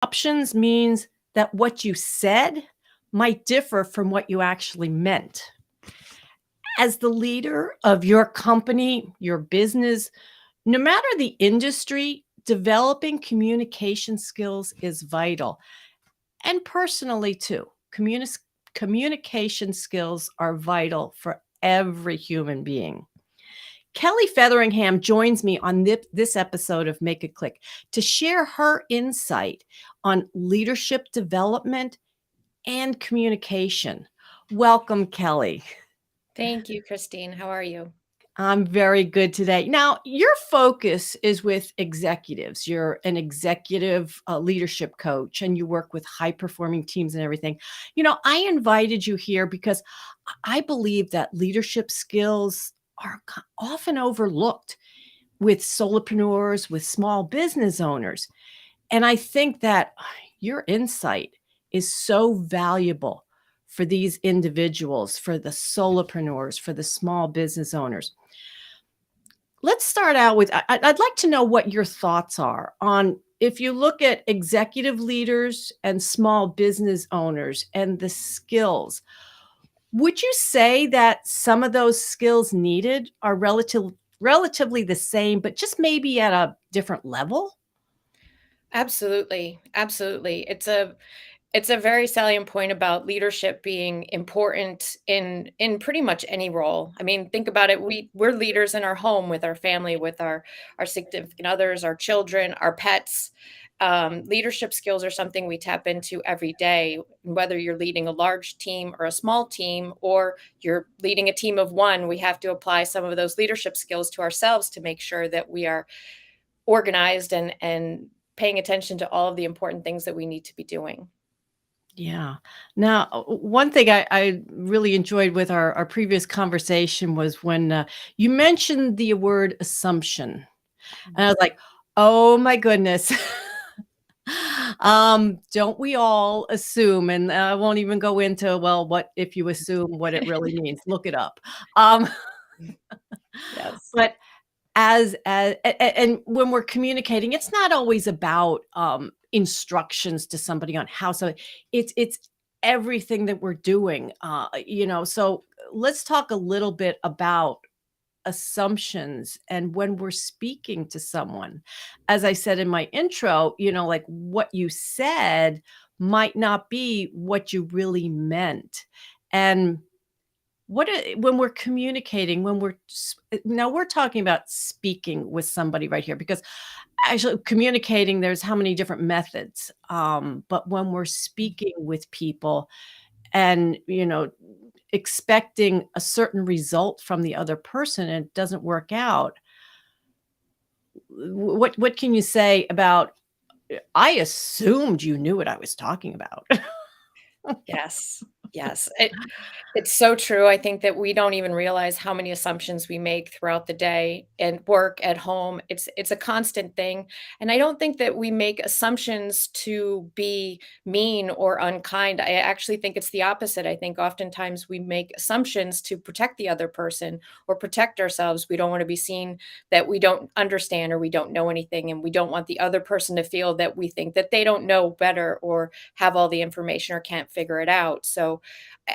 Options means that what you said might differ from what you actually meant. As the leader of your company, your business, no matter the industry, developing communication skills is vital. And personally, too, communication skills are vital for every human being. Kelly Featheringham joins me on this episode of Make It Click to share her insight on leadership development and communication. Welcome, Kelly. Thank you, Christine. How are you? I'm very good today. Now, your focus is with executives. You're an executive leadership coach and you work with high performing teams and everything. I invited you here because I believe that leadership skills are often overlooked with solopreneurs, with small business owners. And I think that your insight is so valuable for these individuals, for the solopreneurs, for the small business owners. Let's start out with I'd like to know what your thoughts are on if you look at executive leaders and small business owners and the skills. Would you say that some of those skills needed are relatively the same, but just maybe at a different level? Absolutely. Absolutely. It's a very salient point about leadership being important in pretty much any role. I mean, think about it. We're leaders in our home with our family, with our significant others, our children, our pets. Leadership skills are something we tap into every day, whether you're leading a large team or a small team, or you're leading a team of one. We have to apply some of those leadership skills to ourselves to make sure that we are organized and paying attention to all of the important things that we need to be doing. Yeah. Now, one thing I really enjoyed with our previous conversation was when you mentioned the word assumption. And I was like, oh my goodness. Don't we all assume? And I won't even go into, well, what if you assume what it really means? Look it up. Um, Yes. but and when we're communicating, it's not always about instructions to somebody on how. So it's everything that we're doing. So let's talk a little bit about assumptions and when we're speaking to someone. As I said in my intro, like what you said might not be what you really meant. And when we're communicating, now we're talking about speaking with somebody right here, because actually communicating, there's how many different methods. But when we're speaking with people and, expecting a certain result from the other person and it doesn't work out, what can you say about, I assumed you knew what I was talking about? Yes. Yes. It's so true. I think that we don't even realize how many assumptions we make throughout the day and work at home. It's a constant thing. And I don't think that we make assumptions to be mean or unkind. I actually think it's the opposite. I think oftentimes we make assumptions to protect the other person or protect ourselves. We don't want to be seen that we don't understand or we don't know anything. And we don't want the other person to feel that we think that they don't know better or have all the information or can't figure it out. So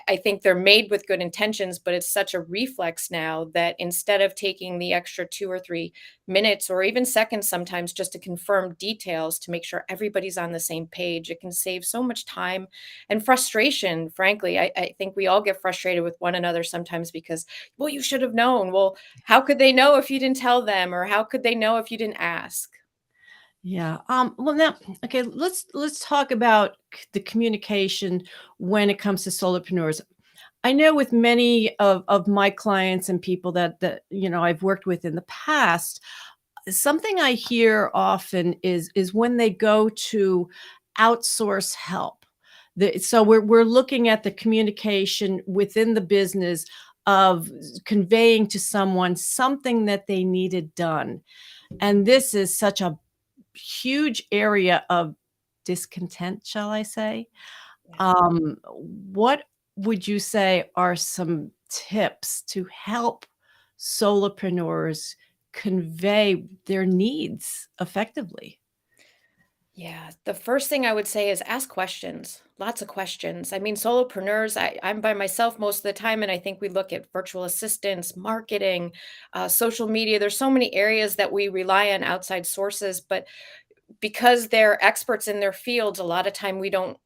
I think they're made with good intentions, but it's such a reflex now that instead of taking the extra 2 or 3 minutes or even seconds sometimes just to confirm details to make sure everybody's on the same page, it can save so much time and frustration. Frankly, I think we all get frustrated with one another sometimes because, well, you should have known. Well, how could they know if you didn't tell them? Or how could they know if you didn't ask? Yeah. Well, now, okay, let's talk about the communication when it comes to solopreneurs. I know with many of my clients and people that I've worked with in the past, something I hear often is when they go to outsource help. So we're looking at the communication within the business of conveying to someone something that they needed done. And this is such a huge area of discontent, shall I say? Yeah. What would you say are some tips to help solopreneurs convey their needs effectively? Yeah, the first thing I would say is ask questions, lots of questions. I mean, solopreneurs, I'm by myself most of the time, and I think we look at virtual assistants, marketing, social media. There's so many areas that we rely on outside sources, but because they're experts in their fields, a lot of time we don't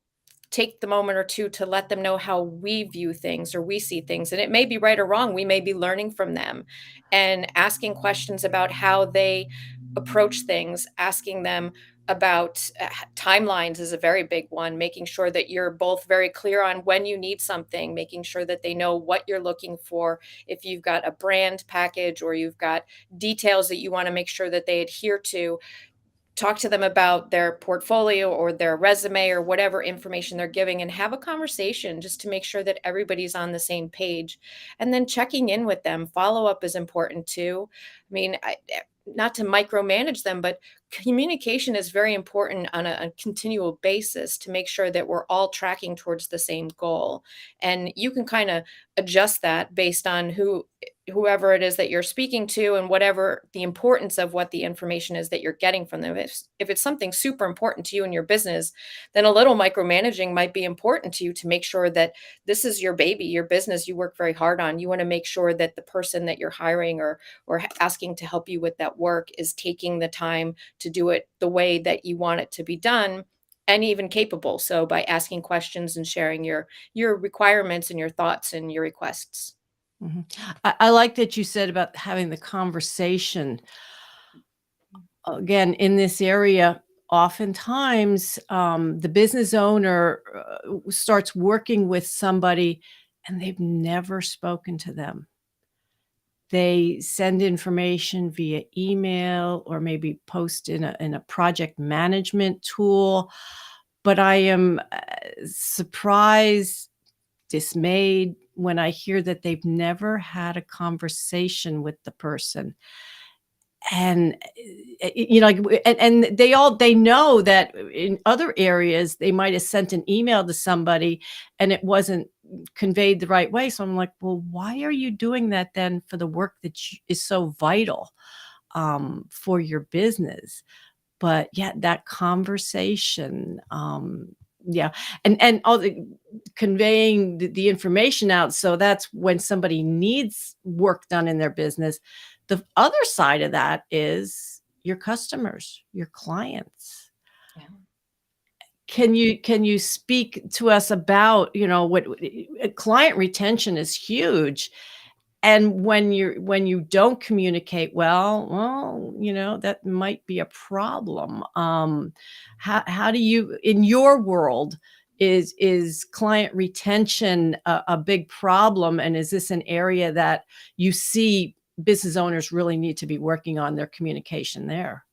take the moment or two to let them know how we view things or we see things. And it may be right or wrong. We may be learning from them and asking questions about how they approach things, asking them about timelines is a very big one, making sure that you're both very clear on when you need something, making sure that they know what you're looking for. If you've got a brand package or you've got details that you want to make sure that they adhere to, talk to them about their portfolio or their resume or whatever information they're giving and have a conversation just to make sure that everybody's on the same page. And then checking in with them. Follow up is important too. I mean, not to micromanage them, but communication is very important on a continual basis to make sure that we're all tracking towards the same goal. And you can kind of adjust that based on whoever it is that you're speaking to and whatever the importance of what the information is that you're getting from them. If it's something super important to you in your business, then a little micromanaging might be important to you to make sure that this is your baby, your business you work very hard on. You want to make sure that the person that you're hiring or asking to help you with that work is taking the time to do it the way that you want it to be done and even capable. So by asking questions and sharing your requirements and your thoughts and your requests. Mhm. I like that you said about having the conversation. Again, in this area, oftentimes, the business owner, starts working with somebody and they've never spoken to them. They send information via email or maybe post in a project management tool, but I am, surprised, dismayed when I hear that they've never had a conversation with the person. And, like, and they know that in other areas, they might have sent an email to somebody and it wasn't conveyed the right way, so I'm like, "Well, why are you doing that then for the work that is so vital, for your business?" But, yeah, that conversation, yeah, and all the conveying the information out, so that's when somebody needs work done in their business. The other side of that is your customers, your clients. Yeah. Can you speak to us about, what client retention is huge, and when you don't communicate well, that might be a problem. How do you in your world, is client retention a big problem, and is this an area that you see business owners really need to be working on their communication there?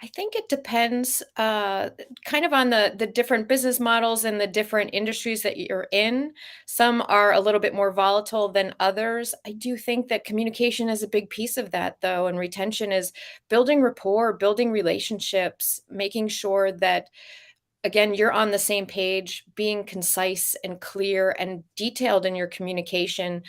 I think it depends, kind of on the different business models and the different industries that you're in. Some are a little bit more volatile than others. I do think that communication is a big piece of that, though, and retention is building rapport, building relationships, making sure that again, you're on the same page, being concise and clear and detailed in your communication.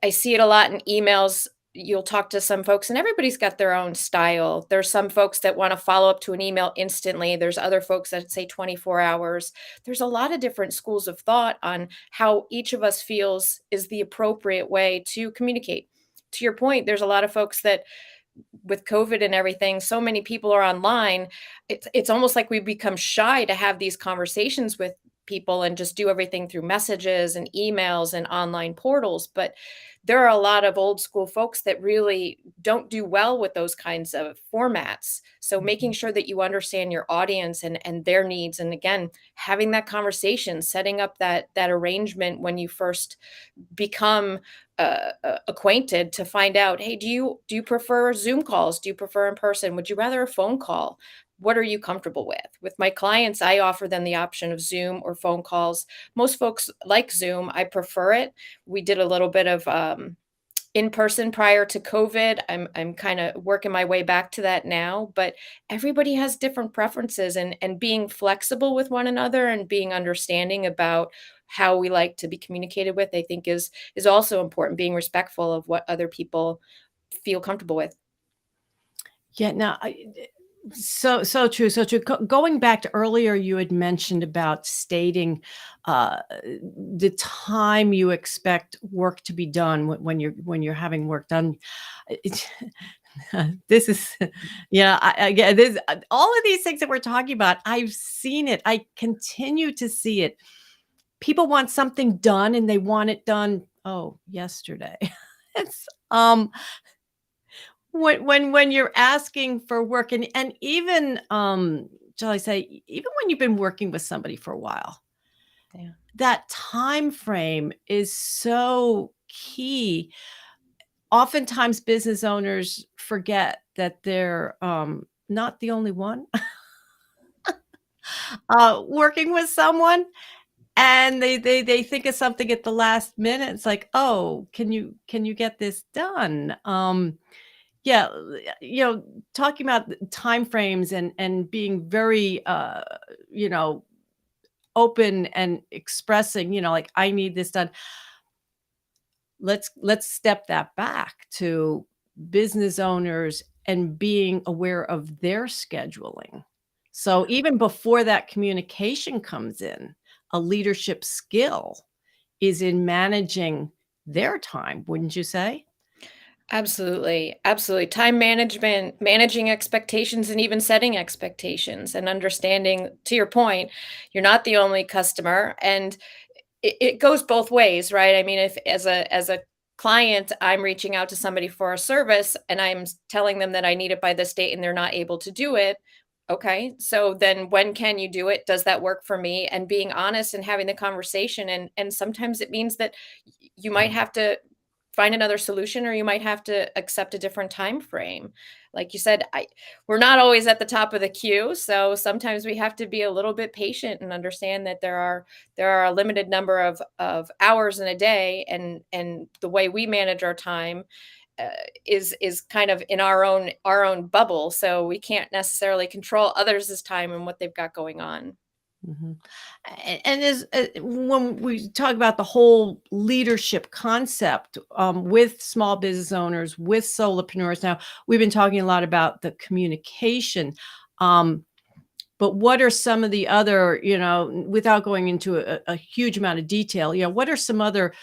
I see it a lot in emails. You'll talk to some folks, and everybody's got their own style. There's some folks that want to follow up to an email instantly. There's other folks that say 24 hours. There's a lot of different schools of thought on how each of us feels is the appropriate way to communicate. To your point, there's a lot of folks that with COVID and everything, so many people are online. It's almost like we've become shy to have these conversations with people and just do everything through messages and emails and online portals. But there are a lot of old school folks that really don't do well with those kinds of formats. So making Mhm. sure that you understand your audience and their needs, and again, having that conversation, setting up that arrangement when you first become acquainted to find out, hey, do you prefer Zoom calls? Do you prefer in person? Would you rather a phone call? What are you comfortable with my clients? I offer them the option of Zoom or phone calls. Most folks like Zoom. I prefer it. We did a little bit of in person prior to COVID. I'm kind of working my way back to that now, but everybody has different preferences, and being flexible with one another and being understanding about how we like to be communicated with, I think is also important, being respectful of what other people feel comfortable with. Yeah, now So true, so true. Going back to earlier, you had mentioned about stating, the time you expect work to be done when you're having work done. It this is yeah, I again, this all of these things that we're talking about, I've seen it. I continue to see it. People want something done, and they want it done, oh, yesterday. It's, when you're asking for work and even, shall I say, even when you've been working with somebody for a while, Yeah. that time frame is so key. Oftentimes, business owners forget that they're, not the only one, working with someone, and they think of something at the last minute. It's like, "Oh, can you get this done?" Yeah, talking about time frames and being very, you know, open and expressing, like, "I need this done." Let's step that back to business owners and being aware of their scheduling. So even before that communication comes in, a leadership skill is in managing their time, wouldn't you say? Absolutely, absolutely. Time management, managing expectations, and even setting expectations and understanding, to your point, you're not the only customer, and it goes both ways, right? I mean, if as a client, I'm reaching out to somebody for a service and telling them that I need it by this date and they're not able to do it. Okay. So then when can you do it? Does that work for me? And being honest and having the conversation. And sometimes it means that you might have to find another solution or you might have to accept a different time frame. Like you said, we're not always at the top of the queue, so sometimes we have to be a little bit patient and understand that there are a limited number of hours in a day, and the way we manage our time uh, is kind of in our own bubble, so we can't necessarily control others' time and what they've got going on. Mhm. And as when we talk about the whole leadership concept, with small business owners, with solopreneurs now, we've been talking a lot about the communication, um, but what are some of the other, without going into a huge amount of detail, what are some other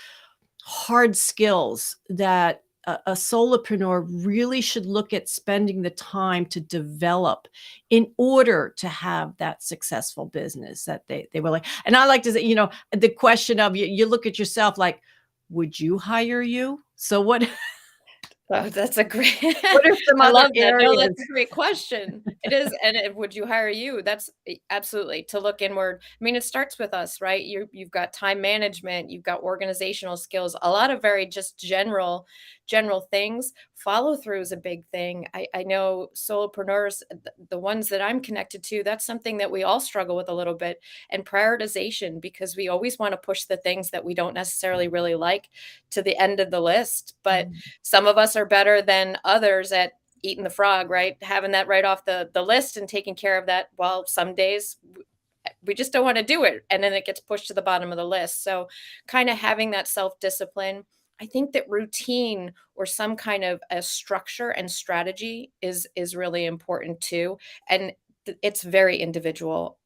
hard skills that a solopreneur really should look at spending the time to develop in order to have that successful business that they were like, and I like to say, the question of you look at yourself like, would you hire you? So what Oh, that's a great what are some I other love that. No, that's areas? a great question. It is, and would you hire you? That's absolutely to look inward. I mean, it starts with us, right? You've got time management, you've got organizational skills, a lot of very just general things. Follow through is a big thing. I know solopreneurs, the ones that I'm connected to, that's something that we all struggle with a little bit, and prioritization, because we always want to push the things that we don't necessarily really like to the end of the list. But Mm, some of us are better than others at eating the frog, right? Having that right off the list and taking care of that. While some days we just don't want to do it, and then it gets pushed to the bottom of the list. So kind of having that self-discipline. I think that routine or some kind of a structure and strategy is really important too. And it's very individual.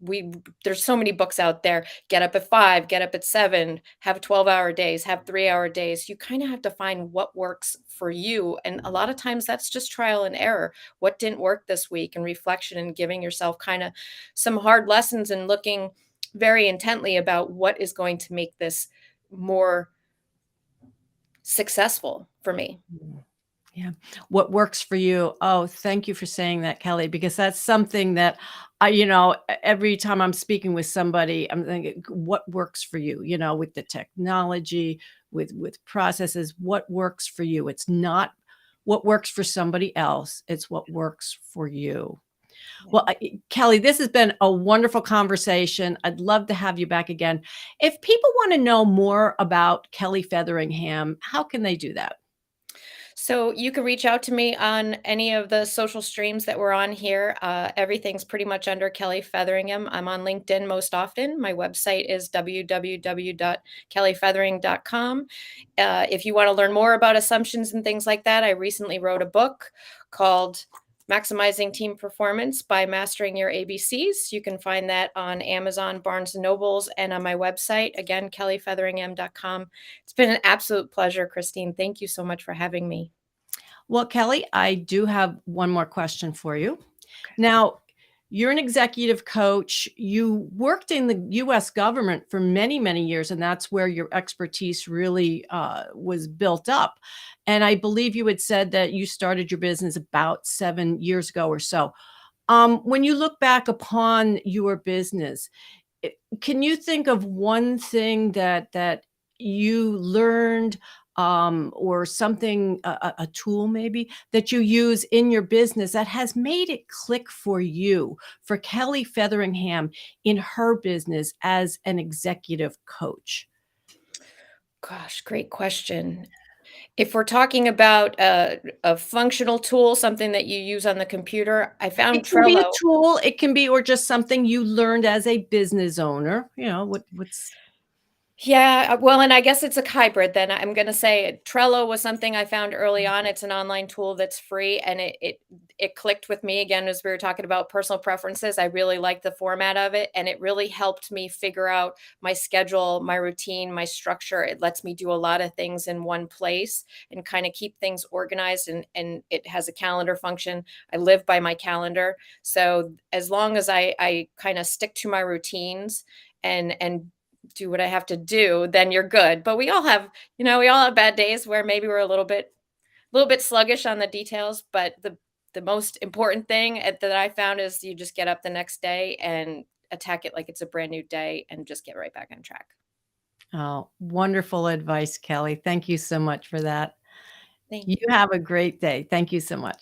We There's so many books out there. Get up at 5, get up at 7, have 12-hour days, have 3-hour days. You kind of have to find what works for you, and a lot of times that's just trial and error. What didn't work this week, and reflection, and giving yourself kind of some hard lessons and looking very intently about what is going to make this more successful for me. mm. Yeah. What works for you? Oh, thank you for saying that, Kelly, because that's something that every time I'm speaking with somebody, I'm thinking, what works for you, with the technology, with processes, what works for you? It's not what works for somebody else, it's what works for you. Well, Yeah. Kelly, this has been a wonderful conversation. I'd love to have you back again. If people want to know more about Kelly Featheringham, how can they do that? So you can reach out to me on any of the social streams that we're on here. Everything's pretty much under Kelly Featheringham. I'm on LinkedIn most often. My website is www.kellyfeathering.com. If you want to learn more about assumptions and things like that, I recently wrote a book called Maximizing Team Performance by Mastering Your ABCs. You can find that on Amazon, Barnes& and Nobles, and on my website, again, kellyfeatheringham.com. It's been an absolute pleasure, Christine. Thank you so much for having me. Well, Kelly, I do have one more question for you. Okay. Now, you're an executive coach. You worked in the US government for many, many years, and that's where your expertise really was built up. And I believe you had said that you started your business about 7 years ago or so. When you look back upon your business, can you think of one thing that you learned, or something, a tool maybe that you use in your business that has made it click for you, for Kelly Featheringham in her business as an executive coach? Gosh, great question. If we're talking about a functional tool, something that you use on the computer, I found It can be a Trello. tool, it can be or just something you learned as a business owner, what's Yeah, well, and I guess it's a hybrid then. I'm gonna say Trello was something I found early on. It's an online tool that's free, and it clicked with me again as we were talking about personal preferences. I really liked the format of it, and it really helped me figure out my schedule, my routine, my structure. It lets me do a lot of things in one place and kind of keep things organized. And it has a calendar function. I live by my calendar, so as long as I kind of stick to my routines and do what I have to do, then you're good. But we all have bad days where maybe we're a little bit sluggish on the details, but the most important thing that I found is you just get up the next day and attack it like it's a brand new day and just get right back on track. Oh, wonderful advice, Kelly. Thank you so much for that. Thank You you. have a great day. Thank you so much.